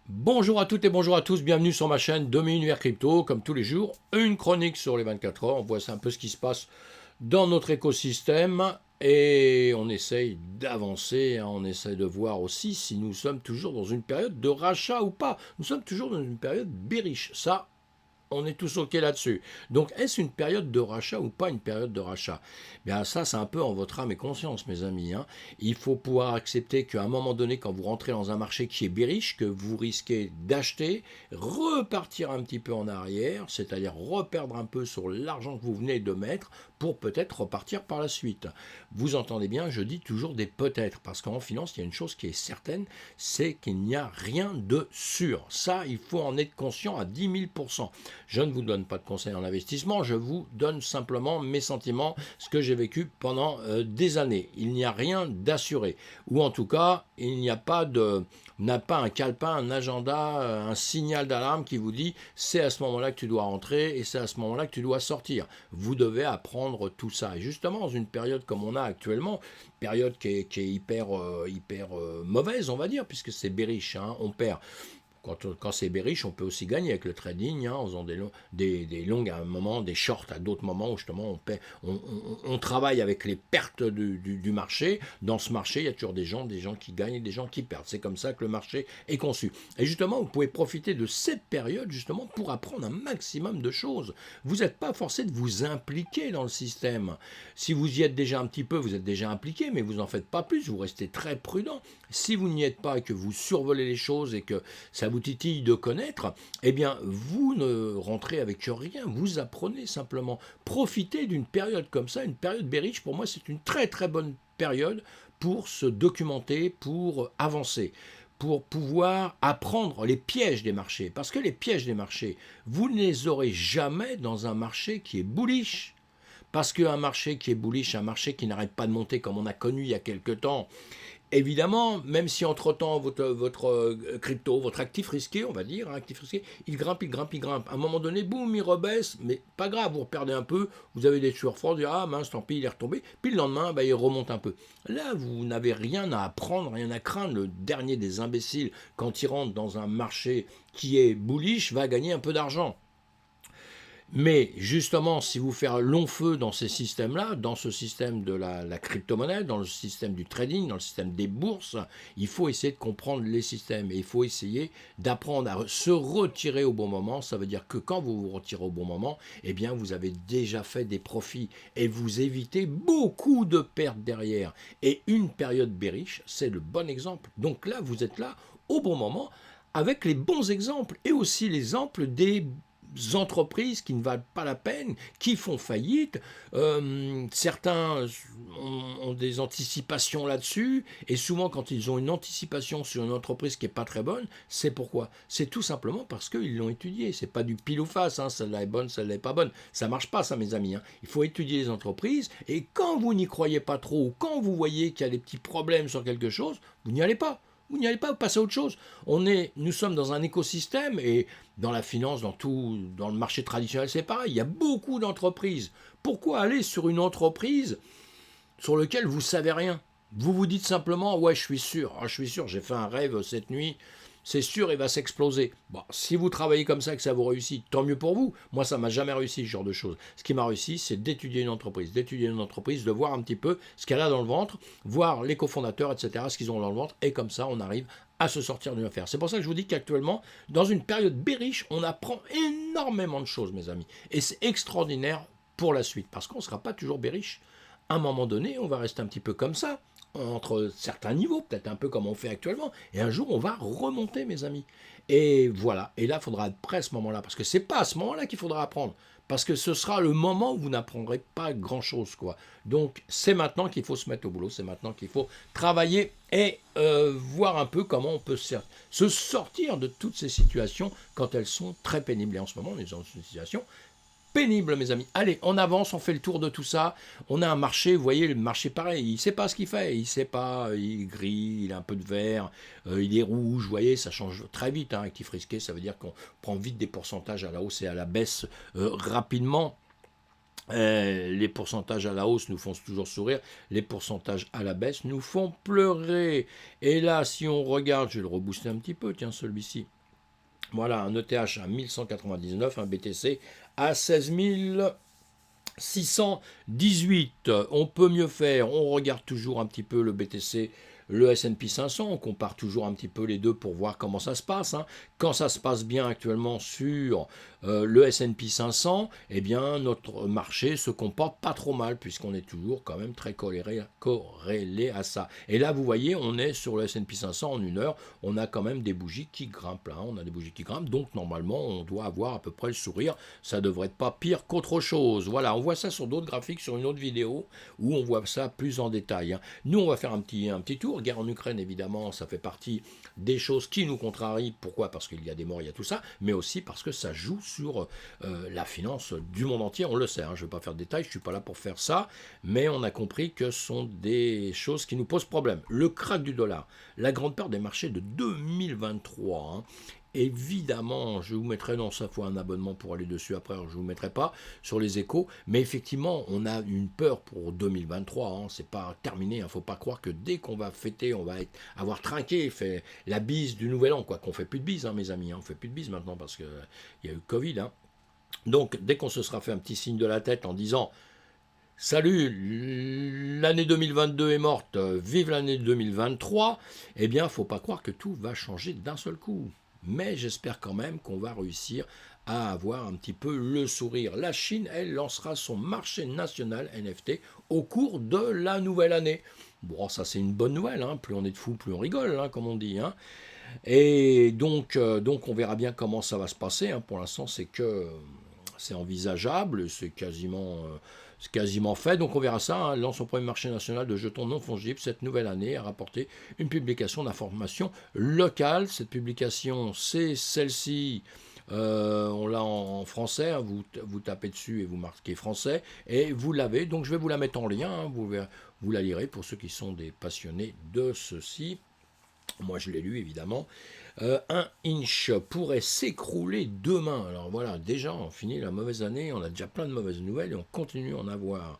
Bonjour à toutes et bonjour à tous, bienvenue sur ma chaîne Demi-Univers Crypto, comme tous les jours, une chronique sur les 24 heures, on voit un peu ce qui se passe dans notre écosystème et on essaye d'avancer, hein, on essaye de voir aussi si nous sommes toujours dans une période de rachat ou pas, nous sommes toujours dans une période bearish, ça on est tous OK là-dessus. Donc, est-ce une période de rachat ou pas une période de rachat? Bien, ça, c'est un peu en votre âme et conscience, mes amis, hein. Il faut pouvoir accepter qu'à un moment donné, quand vous rentrez dans un marché qui est bearish, que vous risquez d'acheter, repartir un petit peu en arrière, c'est-à-dire reperdre un peu sur l'argent que vous venez de mettre pour peut-être repartir par la suite. Vous entendez bien, je dis toujours des peut-être, parce qu'en finance, il y a une chose qui est certaine, c'est qu'il n'y a rien de sûr. Ça, il faut en être conscient à 10 000%. Je ne vous donne pas de conseils en investissement, je vous donne simplement mes sentiments, ce que j'ai vécu pendant des années. Il n'y a rien d'assuré, ou en tout cas, il n'y a pas n'a pas un calepin, un agenda, un signal d'alarme qui vous dit c'est à ce moment-là que tu dois rentrer et c'est à ce moment-là que tu dois sortir. Vous devez apprendre tout ça. Et justement, dans une période comme on a actuellement, période qui est hyper mauvaise, on va dire, puisque c'est bearish, hein, on perd. Quand c'est bearish, on peut aussi gagner avec le trading, hein, en faisant des longues à un moment, des shorts à d'autres moments où justement on travaille avec les pertes du marché. Dans ce marché, il y a toujours des gens qui gagnent et des gens qui perdent. C'est comme ça que le marché est conçu. Et justement, vous pouvez profiter de cette période justement pour apprendre un maximum de choses. Vous n'êtes pas forcé de vous impliquer dans le système. Si vous y êtes déjà un petit peu, vous êtes déjà impliqué, mais vous n'en faites pas plus, vous restez très prudent. Si vous n'y êtes pas et que vous survolez les choses et que ça vous titille de connaître, eh bien, vous ne rentrez avec rien, vous apprenez simplement. Profitez d'une période comme ça, une période bearish, pour moi, c'est une très très bonne période pour se documenter, pour avancer, pour pouvoir apprendre les pièges des marchés. Parce que les pièges des marchés, vous ne les aurez jamais dans un marché qui est bullish. Parce qu'un marché qui est bullish, un marché qui n'arrête pas de monter comme on a connu il y a quelque temps, évidemment, même si entre-temps votre crypto, votre actif risqué, on va dire, hein, actif risqué, il grimpe, il grimpe, il grimpe. À un moment donné, boum, il rebaisse, mais pas grave, vous reperdez un peu, vous avez des sueurs froides, vous dites, ah mince, tant pis, il est retombé. Puis le lendemain, bah, il remonte un peu. Là, vous n'avez rien à apprendre, rien à craindre. Le dernier des imbéciles, quand il rentre dans un marché qui est bullish, va gagner un peu d'argent. Mais justement, si vous faites un long feu dans ces systèmes-là, dans ce système de la crypto-monnaie, dans le système du trading, dans le système des bourses, il faut essayer de comprendre les systèmes et il faut essayer d'apprendre à se retirer au bon moment. Ça veut dire que quand vous vous retirez au bon moment, eh bien, vous avez déjà fait des profits et vous évitez beaucoup de pertes derrière. Et une période bearish, c'est le bon exemple. Donc là, vous êtes là au bon moment avec les bons exemples et aussi l'exemple des entreprises qui ne valent pas la peine, qui font faillite. Certains ont des anticipations là-dessus, et souvent quand ils ont une anticipation sur une entreprise qui n'est pas très bonne, c'est pourquoi? C'est tout simplement parce qu'ils l'ont étudié. C'est pas du pile ou face, hein, celle-là est bonne, celle-là n'est pas bonne. Ça marche pas, ça, mes amis, hein. Il faut étudier les entreprises, et quand vous n'y croyez pas trop, ou quand vous voyez qu'il y a des petits problèmes sur quelque chose, vous n'y allez pas. Vous n'y allez pas, vous passez à autre chose. Nous sommes dans un écosystème et dans la finance, dans le marché traditionnel, c'est pareil. Il y a beaucoup d'entreprises. Pourquoi aller sur une entreprise sur laquelle vous ne savez rien? Vous vous dites simplement, ouais, je suis sûr. Ah, je suis sûr, j'ai fait un rêve cette nuit. C'est sûr, il va s'exploser. Bon, si vous travaillez comme ça et que ça vous réussit, tant mieux pour vous. Moi, ça m'a jamais réussi, ce genre de choses. Ce qui m'a réussi, c'est d'étudier une entreprise. De voir un petit peu ce qu'elle a dans le ventre, voir les cofondateurs, etc., ce qu'ils ont dans le ventre. Et comme ça, on arrive à se sortir d'une affaire. C'est pour ça que je vous dis qu'actuellement, dans une période bearish, on apprend énormément de choses, mes amis. Et c'est extraordinaire pour la suite, parce qu'on ne sera pas toujours bearish. À un moment donné, on va rester un petit peu comme ça, entre certains niveaux, peut-être un peu comme on fait actuellement, et un jour, on va remonter, mes amis. Et voilà, et là, il faudra être prêt à ce moment-là, parce que c'est pas à ce moment-là qu'il faudra apprendre, parce que ce sera le moment où vous n'apprendrez pas grand-chose, quoi. Donc, c'est maintenant qu'il faut se mettre au boulot, c'est maintenant qu'il faut travailler et voir un peu comment on peut se sortir de toutes ces situations quand elles sont très pénibles. Et en ce moment, on est dans une situation pénible, mes amis. Allez, on avance, on fait le tour de tout ça. On a un marché, vous voyez, le marché pareil, il ne sait pas ce qu'il fait, il sait pas, il est gris, il a un peu de vert, il est rouge, vous voyez, ça change très vite, hein, actif risqué, ça veut dire qu'on prend vite des pourcentages à la hausse et à la baisse rapidement. Les pourcentages à la hausse nous font toujours sourire, les pourcentages à la baisse nous font pleurer. Et là, si on regarde, je vais le rebooster un petit peu, tiens, celui-ci. Voilà, un ETH à 1199, un BTC à 16 618. On peut mieux faire, on regarde toujours un petit peu le BTC, le S&P 500, on compare toujours un petit peu les deux pour voir comment ça se passe. Hein. Quand ça se passe bien actuellement sur le S&P 500, eh bien notre marché se comporte pas trop mal puisqu'on est toujours quand même très corrélé à ça. Et là, vous voyez, on est sur le S&P 500 en une heure, on a quand même des bougies qui grimpent là, on a des bougies qui grimpent, donc normalement on doit avoir à peu près le sourire, ça devrait être pas pire qu'autre chose. Voilà, on voit ça sur d'autres graphiques, sur une autre vidéo où on voit ça plus en détail. Hein. Nous, on va faire un petit tour. Guerre en Ukraine, évidemment, ça fait partie des choses qui nous contrarient. Pourquoi? Parce qu'il y a des morts, il y a tout ça, mais aussi parce que ça joue sur la finance du monde entier, on le sait. Hein. Je ne vais pas faire de détails, je ne suis pas là pour faire ça, mais on a compris que ce sont des choses qui nous posent problème. Le crack du dollar, la grande peur des marchés de 2023. Hein. Évidemment, je vous mettrai, non, ça faut un abonnement pour aller dessus après, alors je ne vous mettrai pas sur les échos, mais effectivement, on a une peur pour 2023, hein, c'est pas terminé, il ne faut pas croire que dès qu'on va fêter, on va avoir trinqué, fait la bise du nouvel an, quoi, qu'on fait plus de bise, hein, mes amis, hein, on fait plus de bise maintenant parce qu'il y a eu Covid, hein. Donc, dès qu'on se sera fait un petit signe de la tête en disant salut, l'année 2022 est morte, vive l'année 2023, eh bien, il ne faut pas croire que tout va changer d'un seul coup. Mais j'espère quand même qu'on va réussir à avoir un petit peu le sourire. La Chine, elle, lancera son marché national NFT au cours de la nouvelle année. Bon, ça c'est une bonne nouvelle, hein. Plus on est de fous, plus on rigole, hein, comme on dit. Hein. Et donc on verra bien comment ça va se passer. Hein. Pour l'instant, c'est envisageable, c'est quasiment fait. Donc on verra ça. Hein. Lance son premier marché national de jetons non fongibles cette nouvelle année a rapporté une publication d'informations locales. Cette publication, c'est celle-ci. On l'a en français, hein, vous tapez dessus et vous marquez français, et vous l'avez, donc je vais vous la mettre en lien, hein, vous la lirez pour ceux qui sont des passionnés de ceci. Moi je l'ai lu évidemment. Un inch pourrait s'écrouler demain. Alors voilà, déjà on finit la mauvaise année, on a déjà plein de mauvaises nouvelles et on continue à en avoir.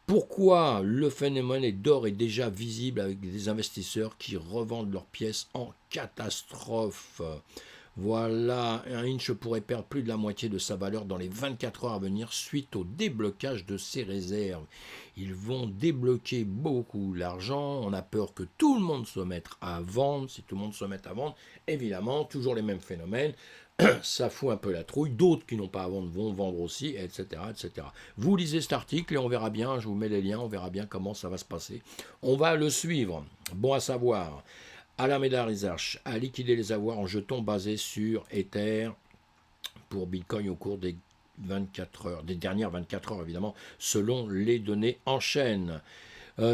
Pourquoi le phénomène d'or est déjà visible avec des investisseurs qui revendent leurs pièces en catastrophe? Voilà, un inch pourrait perdre plus de la moitié de sa valeur dans les 24 heures à venir suite au déblocage de ses réserves. Ils vont débloquer beaucoup l'argent, on a peur que tout le monde se mette à vendre. Si tout le monde se met à vendre, évidemment, toujours les mêmes phénomènes, ça fout un peu la trouille, d'autres qui n'ont pas à vendre vont vendre aussi, etc., etc. Vous lisez cet article et on verra bien, je vous mets les liens, on verra bien comment ça va se passer. On va le suivre. Bon à savoir, Alameda Research a liquidé les avoirs en jetons basés sur Ether pour Bitcoin au cours des 24 heures, des dernières 24 heures évidemment, selon les données en chaîne.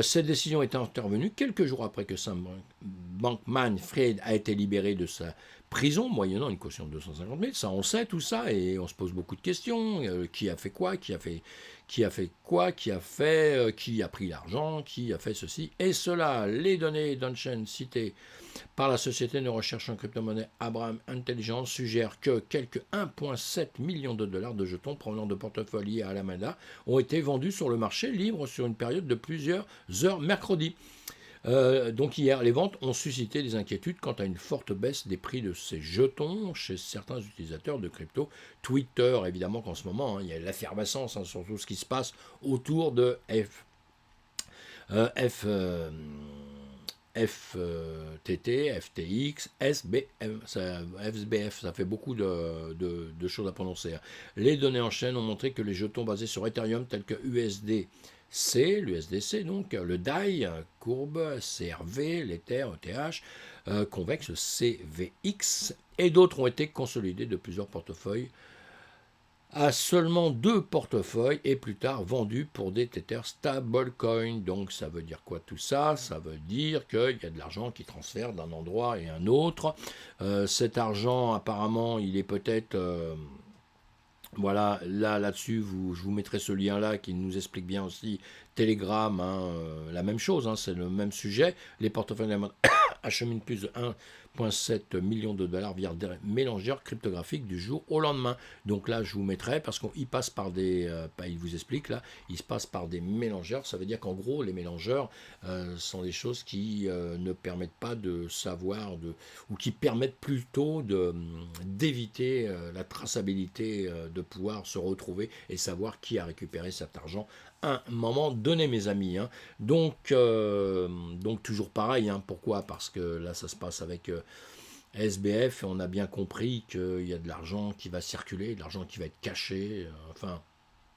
Cette décision est intervenue quelques jours après que Sam Bankman-Fried a été libéré de sa prison, moyennant une caution de 250 000. Ça, on sait tout ça et on se pose beaucoup de questions. Qui a fait quoi? Qui a pris l'argent? Qui a fait ceci et cela? Les données d'on-chain citées par la société de recherche en crypto-monnaie Abraham Intelligence suggèrent que quelques 1,7 million de dollars de jetons provenant de portefeuilles liés à Alameda ont été vendus sur le marché libre sur une période de plusieurs heures mercredi. Donc hier, les ventes ont suscité des inquiétudes quant à une forte baisse des prix de ces jetons chez certains utilisateurs de crypto. Twitter, évidemment qu'en ce moment, hein, il y a l'effervescence hein, sur tout ce qui se passe autour de FTT, FTX, SBF, ça fait beaucoup de choses à prononcer. Les données en chaîne ont montré que les jetons basés sur Ethereum tels que l'USDC, donc le DAI, courbe, CRV, l'Ether, ETH, convexe, CVX, et d'autres ont été consolidés de plusieurs portefeuilles à seulement 2 portefeuilles et plus tard vendus pour des Tether stablecoin. Donc ça veut dire quoi tout ça? Ça veut dire qu'il y a de l'argent qui transfère d'un endroit et un autre. Cet argent apparemment il est peut-être... voilà, là-dessus, je vous mettrai ce lien-là qui nous explique bien aussi Telegram, hein, la même chose, hein, c'est le même sujet. Les portefeuilles acheminent plus de 7,7 millions de dollars via des mélangeurs cryptographiques du jour au lendemain. Donc là, je vous mettrai, parce qu'il passe par des... il vous explique là, il se passe par des mélangeurs. Ça veut dire qu'en gros, les mélangeurs sont des choses qui ne permettent pas de savoir, ou qui permettent plutôt d'éviter la traçabilité, de pouvoir se retrouver et savoir qui a récupéré cet argent à un moment donné, mes amis. Hein. Donc toujours pareil. Hein. Pourquoi? Parce que là, ça se passe avec SBF et on a bien compris qu'il y a de l'argent qui va circuler, de l'argent qui va être caché. Enfin,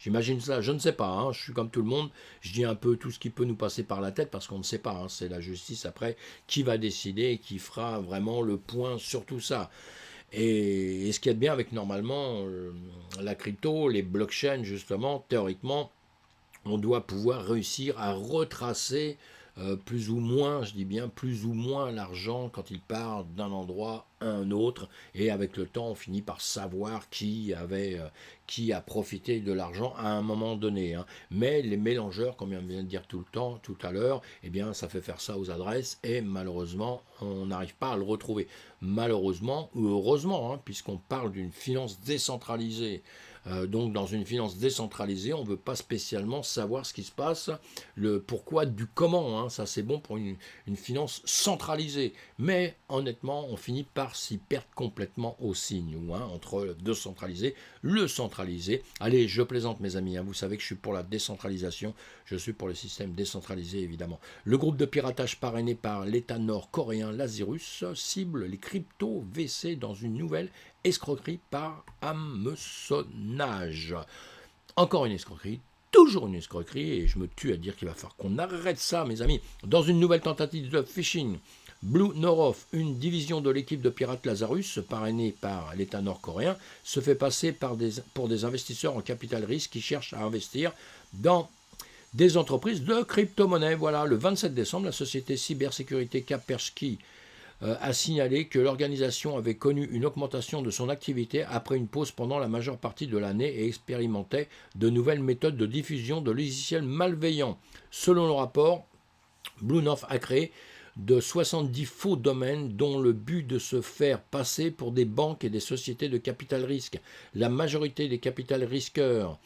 j'imagine ça. Je ne sais pas. Hein. Je suis comme tout le monde. Je dis un peu tout ce qui peut nous passer par la tête parce qu'on ne sait pas. Hein. C'est la justice après qui va décider et qui fera vraiment le point sur tout ça. Et ce qu'il y a de bien avec normalement la crypto, les blockchains justement, théoriquement, on doit pouvoir réussir à retracer plus ou moins, je dis bien plus ou moins l'argent quand il part d'un endroit à un autre, et avec le temps on finit par savoir qui a profité de l'argent à un moment donné. Hein. Mais les mélangeurs, comme on vient de dire tout à l'heure, eh bien ça fait faire ça aux adresses et malheureusement on n'arrive pas à le retrouver. Malheureusement ou heureusement, hein, puisqu'on parle d'une finance décentralisée. Donc dans une finance décentralisée, on ne veut pas spécialement savoir ce qui se passe, le pourquoi du comment. Hein. Ça c'est bon pour une finance centralisée. Mais honnêtement, on finit par s'y perdre complètement aussi, nous, hein, entre le décentralisé, le centralisé. Allez, je plaisante mes amis, hein. Vous savez que je suis pour la décentralisation, je suis pour le système décentralisé évidemment. Le groupe de piratage parrainé par l'État nord-coréen Lazarus cible les cryptos VC dans une nouvelle escroquerie par hameçonnage. Encore une escroquerie, toujours une escroquerie, et je me tue à dire qu'il va falloir qu'on arrête ça, mes amis. Dans une nouvelle tentative de phishing, Blue North, une division de l'équipe de pirates Lazarus, parrainée par l'État nord-coréen, se fait passer pour des investisseurs en capital risque qui cherchent à investir dans des entreprises de crypto-monnaie. Voilà, le 27 décembre, la société cybersécurité Kaspersky a signalé que l'organisation avait connu une augmentation de son activité après une pause pendant la majeure partie de l'année et expérimentait de nouvelles méthodes de diffusion de logiciels malveillants. Selon le rapport, Blue North a créé de 70 faux domaines dont le but de se faire passer pour des banques et des sociétés de capital risque. La majorité des capital risqueurs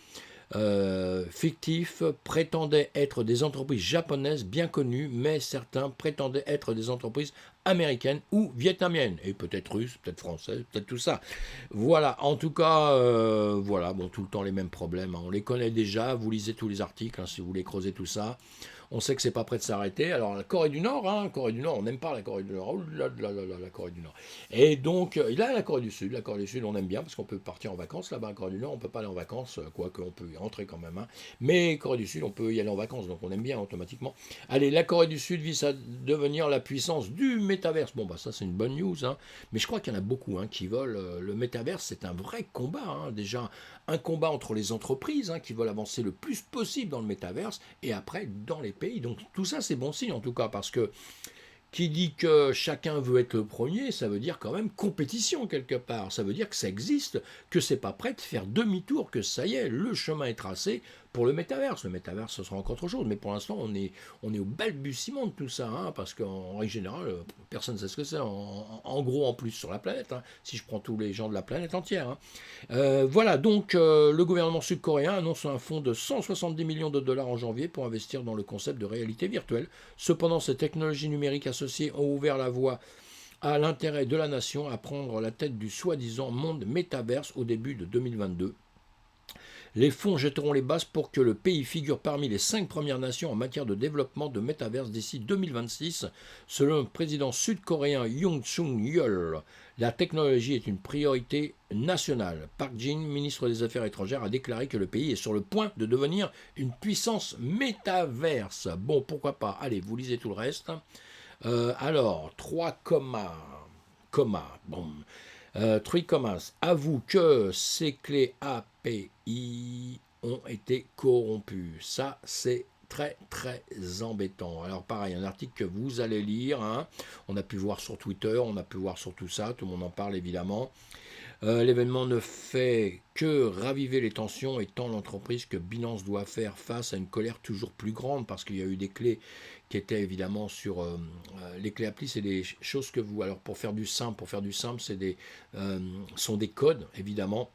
fictifs prétendaient être des entreprises japonaises bien connues, mais certains prétendaient être des entreprises américaines ou vietnamiennes, et peut-être russes, peut-être françaises, peut-être tout ça. Voilà, en tout cas, voilà, bon, tout le temps les mêmes problèmes, hein. On les connaît déjà, vous lisez tous les articles, hein, si vous voulez creuser tout ça. On sait que c'est pas prêt de s'arrêter. Alors la Corée du Nord, hein, Corée du Nord, on n'aime pas la Corée du Nord. Oh là là là là, la Corée du Nord. Et donc là, la Corée du Sud, on aime bien parce qu'on peut partir en vacances là-bas. La Corée du Nord, on peut pas aller en vacances, quoique on peut y rentrer quand même. Hein. Mais Corée du Sud, on peut y aller en vacances, donc on aime bien automatiquement. Allez, la Corée du Sud vise à devenir la puissance du métaverse. Bon bah ça c'est une bonne news, hein. Mais je crois qu'il y en a beaucoup hein, qui veulent le métaverse. C'est un vrai combat, hein. Déjà un combat entre les entreprises hein, qui veulent avancer le plus possible dans le métaverse et après dans les pays. Donc tout ça c'est bon signe en tout cas parce que qui dit que chacun veut être le premier, ça veut dire quand même compétition quelque part. Ça veut dire que ça existe, que c'est pas prêt de faire demi-tour, que ça y est, le chemin est tracé pour le métaverse. Le métaverse, ce sera encore autre chose, mais pour l'instant, on est au balbutiement de tout ça, hein, parce qu'en règle générale, personne ne sait ce que c'est, en gros en plus sur la planète, hein, si je prends tous les gens de la planète entière. Hein. Voilà, donc le gouvernement sud-coréen annonce un fonds de 170 millions de dollars en janvier pour investir dans le concept de réalité virtuelle. Cependant, ces technologies numériques associées ont ouvert la voie à l'intérêt de la nation à prendre la tête du soi-disant monde métaverse au début de 2022. Les fonds jetteront les bases pour que le pays figure parmi les 5 premières nations en matière de développement de métaverse d'ici 2026, selon le président sud-coréen Yoon Suk-yeol. La technologie est une priorité nationale. Park Jin, ministre des Affaires étrangères, a déclaré que le pays est sur le point de devenir une puissance métaverse. Bon, pourquoi pas. Allez, vous lisez tout le reste. Alors, 3 commas. Bon. 3 commas. Avoue que ces clés API ont été corrompues. Ça, c'est très très embêtant. Alors pareil, un article que vous allez lire, hein, on a pu voir sur Twitter, on a pu voir sur tout ça, tout le monde en parle évidemment. L'événement ne fait que raviver les tensions, étant l'entreprise que Binance doit faire face à une colère toujours plus grande, parce qu'il y a eu des clés qui étaient évidemment sur les clés appli, c'est des choses que vous, alors pour faire du simple, c'est sont des codes évidemment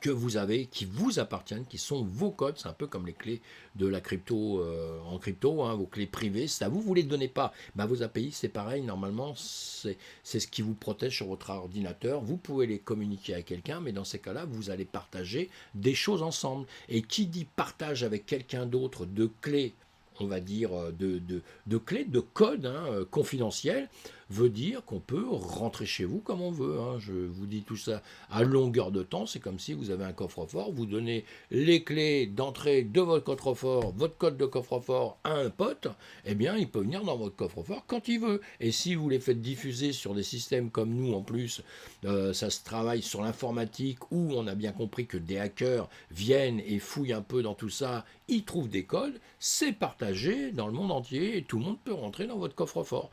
que vous avez, qui vous appartiennent, qui sont vos codes. C'est un peu comme les clés de la crypto en crypto, hein, vos clés privées, c'est à vous, vous ne les donnez pas. Ben, vos API, c'est pareil, normalement, c'est ce qui vous protège sur votre ordinateur. Vous pouvez les communiquer à quelqu'un, mais dans ces cas-là, vous allez partager des choses ensemble. Et qui dit partage avec quelqu'un d'autre de clés, on va dire, de clés, de codes confidentiels, veut dire qu'on peut rentrer chez vous comme on veut. Hein. Je vous dis tout ça à longueur de temps. C'est comme si vous avez un coffre-fort, vous donnez les clés d'entrée de votre coffre-fort, votre code de coffre-fort à un pote, eh bien, il peut venir dans votre coffre-fort quand il veut. Et si vous les faites diffuser sur des systèmes comme nous, en plus, ça se travaille sur l'informatique, où on a bien compris que des hackers viennent et fouillent un peu dans tout ça, ils trouvent des codes, c'est partagé dans le monde entier et tout le monde peut rentrer dans votre coffre-fort.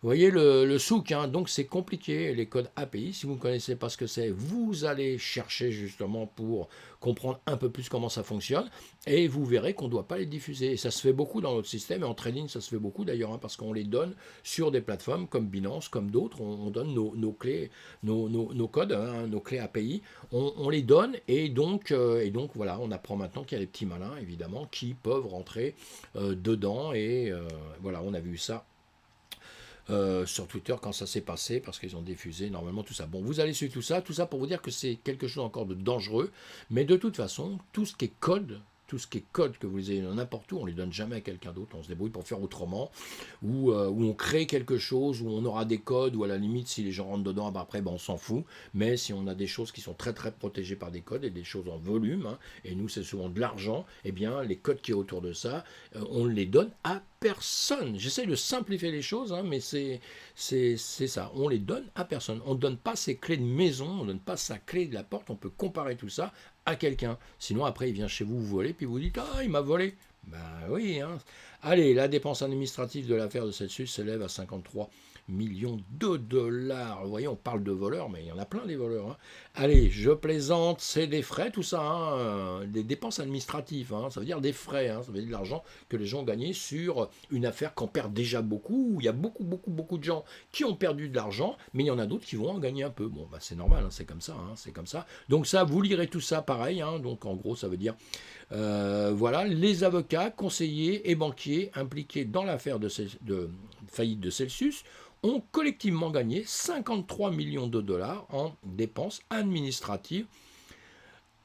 Vous voyez le souk, hein, donc c'est compliqué, les codes API. Si vous ne connaissez pas ce que c'est, vous allez chercher justement pour comprendre un peu plus comment ça fonctionne, et vous verrez qu'on ne doit pas les diffuser. Et ça se fait beaucoup dans notre système, et en trading ça se fait beaucoup d'ailleurs, hein, parce qu'on les donne sur des plateformes comme Binance, comme d'autres, on donne nos clés, nos codes, hein, nos clés API, on les donne, et donc voilà, on apprend maintenant qu'il y a des petits malins, évidemment, qui peuvent rentrer dedans, et voilà, on a vu ça sur Twitter quand ça s'est passé, parce qu'ils ont diffusé normalement tout ça. Bon, vous allez suivre tout ça pour vous dire que c'est quelque chose encore de dangereux, mais de toute façon, tout ce qui est code que vous ayez n'importe où, on ne les donne jamais à quelqu'un d'autre, on se débrouille pour faire autrement, ou on crée quelque chose, où on aura des codes, ou à la limite, si les gens rentrent dedans, après, on s'en fout, mais si on a des choses qui sont très très protégées par des codes, et des choses en volume, hein, et nous c'est souvent de l'argent, eh bien, les codes qui est autour de ça, on les donne à personne. J'essaie de simplifier les choses, hein, mais c'est ça, on les donne à personne. On ne donne pas ses clés de maison, on ne donne pas sa clé de la porte, on peut comparer tout ça à quelqu'un. Sinon, après, il vient chez vous, vous voler, puis vous dites « Ah, il m'a volé !» Ben oui, hein. Allez, la dépense administrative de l'affaire de Celsius s'élève à 53 millions de dollars. Vous voyez, on parle de voleurs, mais il y en a plein des voleurs. Hein. Allez, je plaisante, c'est des frais, tout ça, hein, des dépenses administratives, hein, ça veut dire des frais, hein, ça veut dire de l'argent que les gens ont gagné sur une affaire qu'on perd déjà beaucoup, où il y a beaucoup de gens qui ont perdu de l'argent, mais il y en a d'autres qui vont en gagner un peu. Bon, bah, c'est normal, hein, c'est comme ça, hein, c'est comme ça. Donc ça, vous lirez tout ça pareil, hein, donc en gros, ça veut dire, voilà, les avocats, conseillers et banquiers impliqués dans l'affaire de faillite de Celsius ont collectivement gagné 53 millions de dollars en dépenses administratives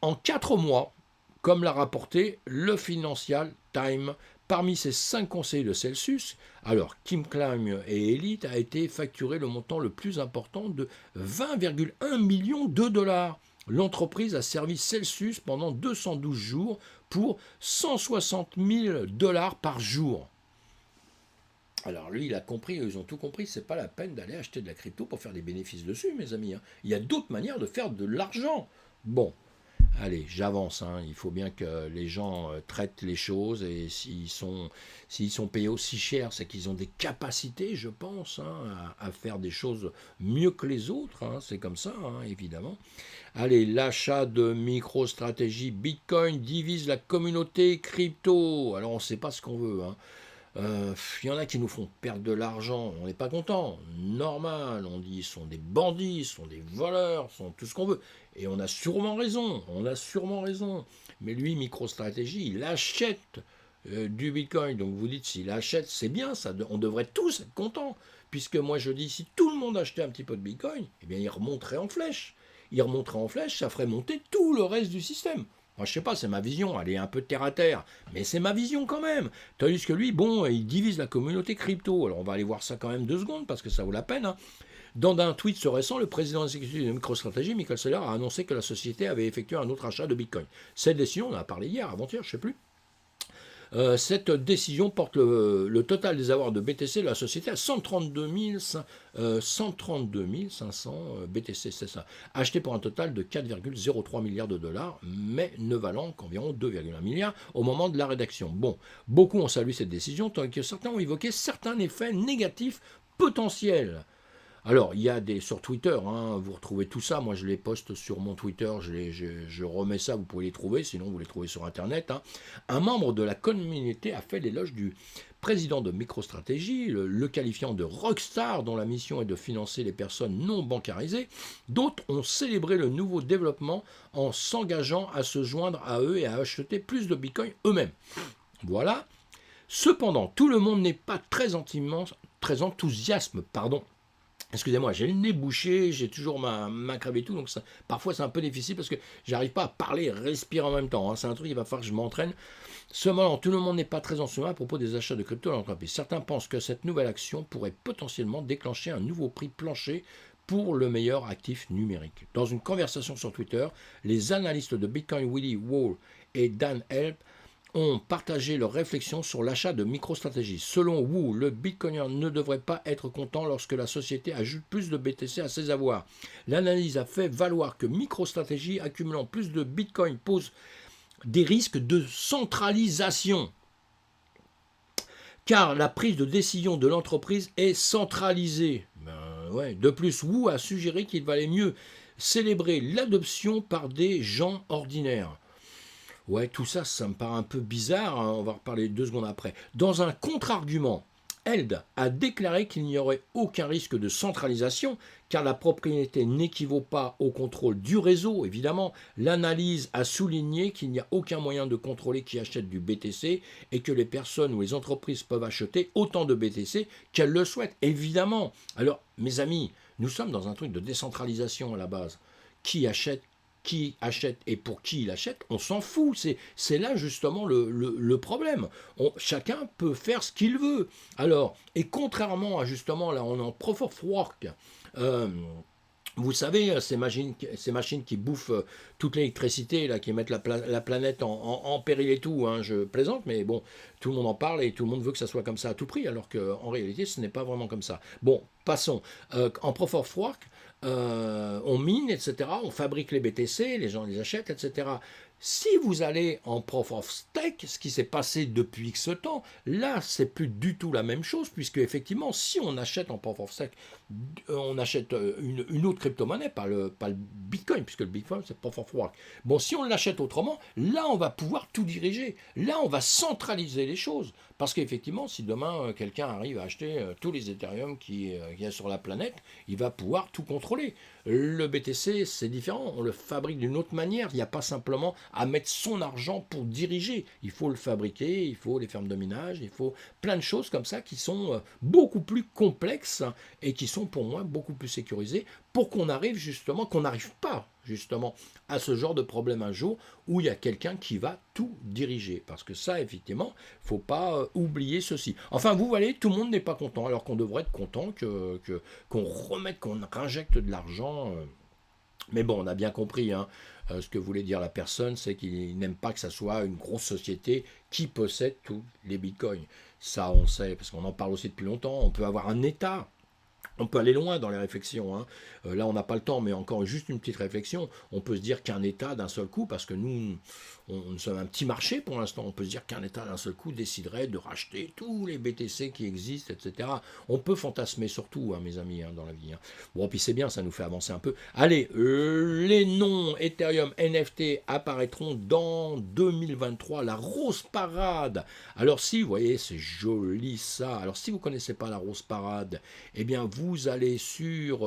en 4 mois, comme l'a rapporté le Financial Times. Parmi ces 5 conseillers de Celsius, alors Kim Klein et Elite a été facturé le montant le plus important de 20,1 millions de dollars. L'entreprise a servi Celsius pendant 212 jours pour 160 000 dollars par jour. Alors lui, il a compris, ils ont tout compris, c'est pas la peine d'aller acheter de la crypto pour faire des bénéfices dessus, mes amis. Hein. Il y a d'autres manières de faire de l'argent. Bon, allez, j'avance. Hein. Il faut bien que les gens traitent les choses, et s'ils sont payés aussi cher, c'est qu'ils ont des capacités, je pense, hein, à faire des choses mieux que les autres. Hein. C'est comme ça, hein, évidemment. Allez, l'achat de MicroStrategy Bitcoin divise la communauté crypto. Alors on ne sait pas ce qu'on veut, hein. Y en a qui nous font perdre de l'argent, on n'est pas content, normal, on dit ils sont des bandits, ils sont des voleurs, ils sont tout ce qu'on veut, et on a sûrement raison, mais lui, MicroStrategy, il achète du Bitcoin, donc vous dites s'il achète, c'est bien, ça, on devrait tous être contents, puisque moi je dis, si tout le monde achetait un petit peu de Bitcoin, eh bien il remonterait en flèche, ça ferait monter tout le reste du système. Moi, je sais pas, c'est ma vision, elle est un peu terre à terre, mais c'est ma vision quand même. Tandis que lui, bon, il divise la communauté crypto. Alors, on va aller voir ça quand même 2 secondes, parce que ça vaut la peine. Hein. Dans un tweet ce récent, le président exécutif de MicroStrategy, Michael Saylor, a annoncé que la société avait effectué un autre achat de Bitcoin. Cette décision, on en a parlé hier, avant-hier, je ne sais plus, Cette décision porte le total des avoirs de BTC de la société à 132 500 BTC, c'est ça, achetés pour un total de 4,03 milliards de dollars, mais ne valant qu'environ 2,1 milliards au moment de la rédaction. Bon, beaucoup ont salué cette décision, tandis que certains ont évoqué certains effets négatifs potentiels. Alors, il y a des sur Twitter, hein, vous retrouvez tout ça. Moi, je les poste sur mon Twitter, je remets ça, vous pouvez les trouver, sinon vous les trouvez sur Internet. Hein. Un membre de la communauté a fait l'éloge du président de MicroStrategy, le qualifiant de rockstar dont la mission est de financer les personnes non bancarisées. D'autres ont célébré le nouveau développement en s'engageant à se joindre à eux et à acheter plus de Bitcoin eux-mêmes. Voilà. Cependant, tout le monde n'est pas très enthousiasme, excusez-moi, j'ai le nez bouché, j'ai toujours ma crève et tout, donc parfois c'est un peu difficile parce que j'arrive pas à parler et respirer en même temps. Hein. C'est un truc, il va falloir que je m'entraîne. Cependant, tout le monde n'est pas très enthousiaste à propos des achats de crypto dans l'entreprise. Certains pensent que cette nouvelle action pourrait potentiellement déclencher un nouveau prix plancher pour le meilleur actif numérique. Dans une conversation sur Twitter, les analystes de Bitcoin Willy Wall et Dan Help ont partagé leurs réflexions sur l'achat de MicroStrategy. Selon Wu, le bitcoiner ne devrait pas être content lorsque la société ajoute plus de BTC à ses avoirs. L'analyse a fait valoir que MicroStrategy accumulant plus de bitcoin pose des risques de centralisation, car la prise de décision de l'entreprise est centralisée. De plus, Wu a suggéré qu'il valait mieux célébrer l'adoption par des gens ordinaires. Ouais, tout ça, ça me paraît un peu bizarre, hein, on va reparler 2 secondes après. Dans un contre-argument, Eld a déclaré qu'il n'y aurait aucun risque de centralisation, car la propriété n'équivaut pas au contrôle du réseau, évidemment. L'analyse a souligné qu'il n'y a aucun moyen de contrôler qui achète du BTC et que les personnes ou les entreprises peuvent acheter autant de BTC qu'elles le souhaitent, évidemment. Alors, mes amis, nous sommes dans un truc de décentralisation à la base. Qui achète et pour qui il achète, on s'en fout. C'est là justement le problème. Chacun peut faire ce qu'il veut. Alors, et contrairement à justement, là on est en proof of work, vous savez, ces machines qui bouffent toute l'électricité, là, qui mettent la planète en péril et tout, hein, je plaisante, mais bon, tout le monde en parle et tout le monde veut que ça soit comme ça à tout prix, alors qu'en réalité, ce n'est pas vraiment comme ça. Bon, passons. En proof of work, on mine, etc., on fabrique les BTC, les gens les achètent, etc. Si vous allez en proof of stake, ce qui s'est passé depuis ce temps, là, c'est plus du tout la même chose, puisque effectivement, si on achète en proof of stake, on achète une autre crypto-monnaie, pas le Bitcoin, puisque le Bitcoin, c'est proof of work. Bon, si on l'achète autrement, là, on va pouvoir tout diriger. Là, on va centraliser les choses. Parce qu'effectivement, si demain, quelqu'un arrive à acheter tous les Ethereum qu'il y a sur la planète, il va pouvoir tout contrôler. Le BTC, c'est différent. On le fabrique d'une autre manière. Il n'y a pas simplement à mettre son argent pour diriger. Il faut le fabriquer, il faut les fermes de minage, il faut plein de choses comme ça qui sont beaucoup plus complexes et qui sont pour moi beaucoup plus sécurisées pour qu'on arrive justement, qu'on n'arrive pas justement à ce genre de problème un jour où il y a quelqu'un qui va tout diriger. Parce que ça, effectivement, il ne faut pas oublier ceci. Enfin, vous voyez, tout le monde n'est pas content, alors qu'on devrait être content qu'on remette, qu'on réinjecte de l'argent. Mais bon, on a bien compris, hein, ce que voulait dire la personne, c'est qu'il n'aime pas que ça soit une grosse société qui possède tous les bitcoins. Ça, on sait, parce qu'on en parle aussi depuis longtemps. On peut avoir un État. On peut aller loin dans les réflexions. Hein. Là, on n'a pas le temps, mais encore juste une petite réflexion. On peut se dire qu'un État, d'un seul coup, parce que nous sommes un petit marché pour l'instant, on peut se dire qu'un État, d'un seul coup, déciderait de racheter tous les BTC qui existent, etc. On peut fantasmer surtout, hein, mes amis, hein, dans la vie. Hein. Bon, puis c'est bien, ça nous fait avancer un peu. Allez, les noms Ethereum NFT apparaîtront dans 2023, la Rose Parade. Alors si, vous voyez, c'est joli ça. Alors si vous ne connaissez pas la Rose Parade, eh bien, vous allez sur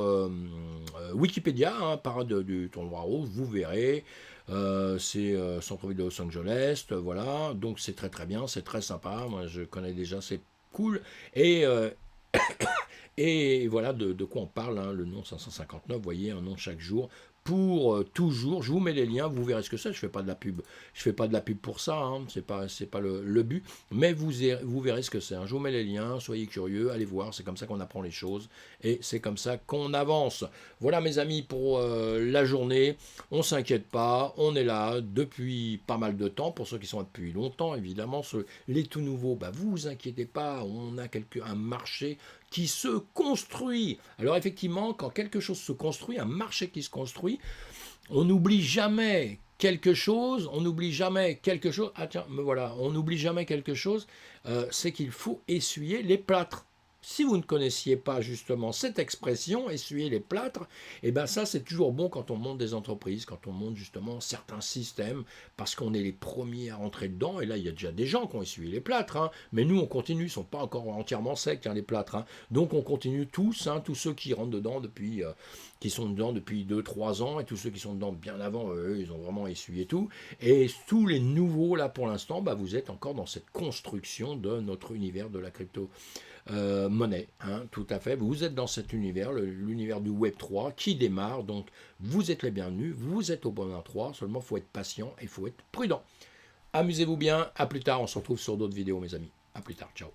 Wikipédia, hein, parade du tournoi rose, vous verrez. C'est centre-ville de Los Angeles, voilà. Donc c'est très très bien, c'est très sympa. Moi je connais déjà, c'est cool. Et voilà de quoi on parle, hein, le nom 559, vous voyez, un nom chaque jour pour toujours. Je vous mets les liens, vous verrez ce que c'est. Je fais pas de la pub. Je fais pas de la pub pour ça, hein. C'est pas le but. Mais vous verrez ce que c'est, hein. Je vous mets les liens, soyez curieux, allez voir. C'est comme ça qu'on apprend les choses et c'est comme ça qu'on avance. Voilà mes amis pour la journée. On s'inquiète pas, on est là depuis pas mal de temps. Pour ceux qui sont là depuis longtemps, évidemment, les tout nouveaux, bah, vous inquiétez pas, on a un marché qui se construit. Alors effectivement, quand quelque chose se construit, un marché qui se construit, on n'oublie jamais quelque chose, on n'oublie jamais quelque chose, ah tiens, me voilà, on n'oublie jamais quelque chose, c'est qu'il faut essuyer les plâtres. Si vous ne connaissiez pas justement cette expression, essuyer les plâtres, et bien ça c'est toujours bon quand on monte des entreprises, quand on monte justement certains systèmes, parce qu'on est les premiers à rentrer dedans, et là il y a déjà des gens qui ont essuyé les plâtres, hein, mais nous on continue, ils ne sont pas encore entièrement secs, hein, les plâtres, hein, donc on continue tous, hein, tous ceux qui rentrent dedans depuis, qui sont dedans depuis 2-3 ans, et tous ceux qui sont dedans bien avant, eux, ils ont vraiment essuyé tout, et tous les nouveaux là pour l'instant, bah, vous êtes encore dans cette construction de notre univers de la crypto. Monnaie, hein, tout à fait. Vous êtes dans cet univers, l'univers du Web 3 qui démarre, donc vous êtes les bienvenus, vous êtes au bon endroit, seulement il faut être patient et il faut être prudent. Amusez-vous bien, à plus tard, on se retrouve sur d'autres vidéos mes amis. À plus tard, ciao.